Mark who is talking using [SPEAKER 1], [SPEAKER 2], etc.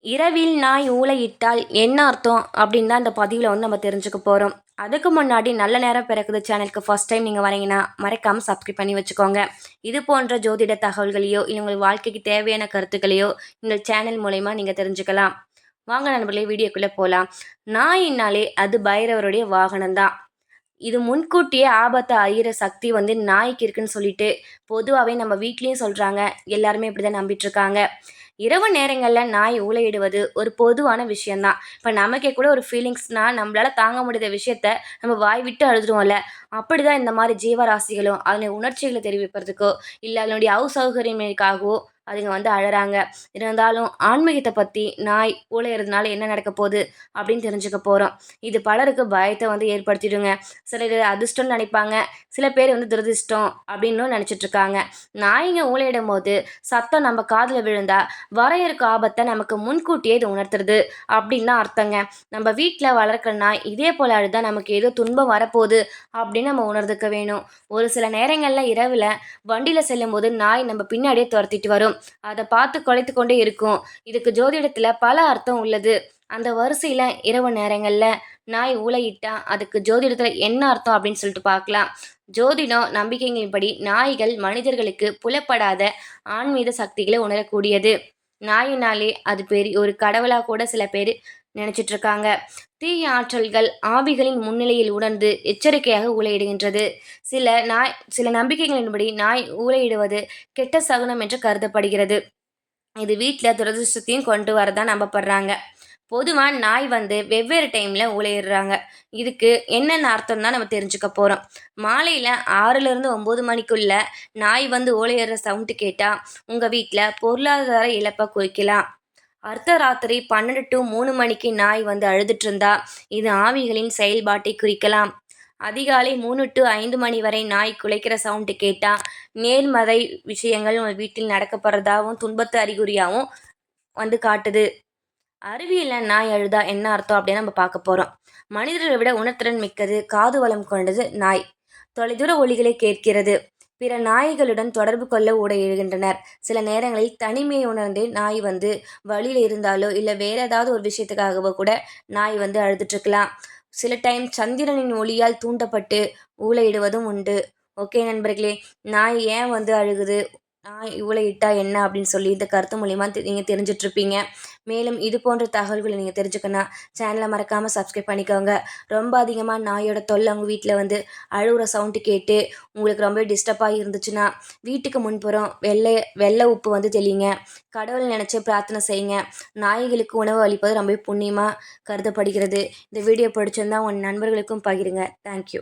[SPEAKER 1] இரவில் நாய் ஊளையிட்டால் என்ன அர்த்தம் அப்படின்னு தான் இந்த பதிவில் வந்து நம்ம தெரிஞ்சுக்க போகிறோம். அதுக்கு முன்னாடி நல்ல நேரம் பிறக்குது சேனலுக்கு ஃபர்ஸ்ட் டைம் நீங்கள் வரீங்கன்னா மறக்காமல் சப்ஸ்கிரைப் பண்ணி வச்சுக்கோங்க. இது போன்ற ஜோதிட தகவல்களையோ இல்லை உங்கள் வாழ்க்கைக்கு தேவையான கருத்துக்களையோ இந்த சேனல் மூலயமா நீங்கள் தெரிஞ்சுக்கலாம். வாங்க நண்பர்களே, வீடியோக்குள்ளே போகலாம். நாயினாலே அது பைரவருடைய வாகனம் தான். இது முன்கூட்டியே ஆபத்தை அறியிற சக்தி வந்து நாய்க்கு இருக்குன்னு சொல்லிட்டு பொதுவாகவே நம்ம வீட்லேயும் சொல்கிறாங்க. எல்லாருமே இப்படி தான் நம்பிட்டு இருக்காங்க. இரவு நேரங்களில் நாய் ஊளையிடுவது ஒரு பொதுவான விஷயந்தான். இப்போ நமக்கே கூட ஒரு ஃபீலிங்ஸ்னால் நம்மளால் தாங்க முடியாத விஷயத்த நம்ம வாய் விட்டு அழுதுருவோம்ல. அப்படி தான் இந்த மாதிரி ஜீவராசிகளும் அதனுடைய உணர்ச்சிகளை தெரிவிப்பதற்கோ இல்லை அதனுடைய அவுசௌகரியங்களுக்காகவோ அதுங்க வந்து அழறாங்க. இருந்தாலும் ஆன்மீகத்தை பற்றி நாய் ஊளையிறதுனால என்ன நடக்க போகுது அப்படின்னு தெரிஞ்சுக்க போகிறோம். இது பலருக்கு பயத்தை வந்து ஏற்படுத்திடுங்க. சிலர் அதிர்ஷ்டம்னு நினைப்பாங்க, சில பேர் வந்து துரதிர்ஷ்டம் அப்படின்னு நினச்சிட்டு இருக்காங்க. நாய்ங்க ஊளையிடும் போது சத்தம் நம்ம காதில் விழுந்தா வர இருக்க ஆபத்தை நமக்கு முன்கூட்டியே இது உணர்த்துறது அப்படின்னு தான் அர்த்தங்க. நம்ம வீட்டில் வளர்க்குற நாய் இதே போல் அழுதா நமக்கு ஏதோ துன்பம் வரப்போகுது அப்படின்னு நம்ம உணர்ந்துக்க வேணும். ஒரு சில நேரங்களில் இரவில் வண்டியில் செல்லும்போது நாய் நம்ம பின்னாடியே துரத்திட்டு வரும். அதை பார்த்து குலைத்து கொண்டே இருக்கும். இதுக்கு ஜோதிடத்தில் பல அர்த்தம் உள்ளது. அந்த வரிசையில் இரவு நேரங்களில் நாய் ஊளையிட்டா அதுக்கு ஜோதிடத்தில் என்ன அர்த்தம் அப்படின்னு சொல்லிட்டு பார்க்கலாம். ஜோதிடம் நம்பிக்கைகளின்படி நாய்கள் மனிதர்களுக்கு புலப்படாத ஆன்மீக சக்திகளை உணரக்கூடியது. நாயினாலே அது பெரிய ஒரு கடவுளாக கூட சில பேர் நினைச்சிட்டு இருக்காங்க. தீய ஆற்றல்கள் ஆவிகளின் முன்னிலையில் உணர்ந்து எச்சரிக்கையாக ஊளையிடுகின்றது. சில நம்பிக்கைகளின்படி நாய் ஊளையிடுவது கெட்ட சகுனம் என்று கருதப்படுகிறது. இது வீட்டில் துரதிருஷ்டத்தையும் கொண்டு வரதான் நம்பப்படுறாங்க. பொதுவாக நாய் வந்து வெவ்வேறு டைமில் ஊளையிடுறாங்க. இதுக்கு என்னென்ன அர்த்தம் தான் நம்ம தெரிஞ்சுக்க போகிறோம். மாலையில் 6லேருந்து 9 மணிக்குள்ள நாய் வந்து ஊளையிடுற சவுண்டு கேட்டால் உங்கள் வீட்டில் பொருளாதார இழப்பை குறிக்கலாம். அர்த்தராத்திரி 12 to 3 மணிக்கு நாய் வந்து அழுதுட்டு இருந்தா இது ஆவிகளின் செயல்பாட்டை குறிக்கலாம். அதிகாலை 3 to 5 மணி வரை நாய் குலைக்கிற சவுண்டு கேட்டால் நேர்மறை விஷயங்கள் உங்கள் வீட்டில் நடக்கப்படுறதாகவும் துன்பத்து அறிகுறியாகவும் வந்து காட்டுது. அறிவியலில் நாய் அழுதா என்ன அர்த்தம் அப்படின்னு நம்ம பார்க்க போகிறோம். மனிதர்களை விட உணர்திறன் மிக்கது, காது வளம் கொண்டது நாய். தொலைதூர ஒலிகளை கேட்கிறது. பிற நாய்களுடன் தொடர்பு கொள்ள ஊடையிடுகின்றனர். சில நேரங்களில் தனிமையை உணர்ந்தே நாய் வந்து வழியில் இருந்தாலோ இல்லை வேற ஏதாவது ஒரு விஷயத்துக்காகவோ கூட நாய் வந்து அழுதுட்டுருக்கலாம். சில டைம் சந்திரனின் ஒளியால் தூண்டப்பட்டு ஊளையிடுவதும் உண்டு. ஓகே நண்பர்களே, நாய் ஏன் வந்து அழுகுது, நாய் ஊளையிட்டா என்ன அப்படின்னு சொல்லி இந்த கருத்து மூலிமா நீங்கள் தெரிஞ்சிட்ருப்பீங்க. மேலும் இது போன்ற தகவல்களை நீங்கள் தெரிஞ்சுக்கணும் சேனலை மறக்காமல் சப்ஸ்கிரைப் பண்ணிக்கோங்க. ரொம்ப அதிகமாக நாயோட தொல்லை உங்கள் வீட்டில் வந்து அழுகுற சவுண்டு கேட்டு உங்களுக்கு ரொம்ப டிஸ்டர்பாக இருந்துச்சுன்னா வீட்டுக்கு முன்புறம் வெள்ளை உப்பு வந்து தெளிங்க. கடவுள் நினச்சி பிரார்த்தனை செய்யுங்க. நாய்களுக்கு உணவு அளிப்பது ரொம்ப புண்ணியமாக கருதப்படுகிறது. இந்த வீடியோ பிடிச்சிருந்தா உங்கள் நண்பர்களுக்கும் பகிருங்க. தேங்க்யூ.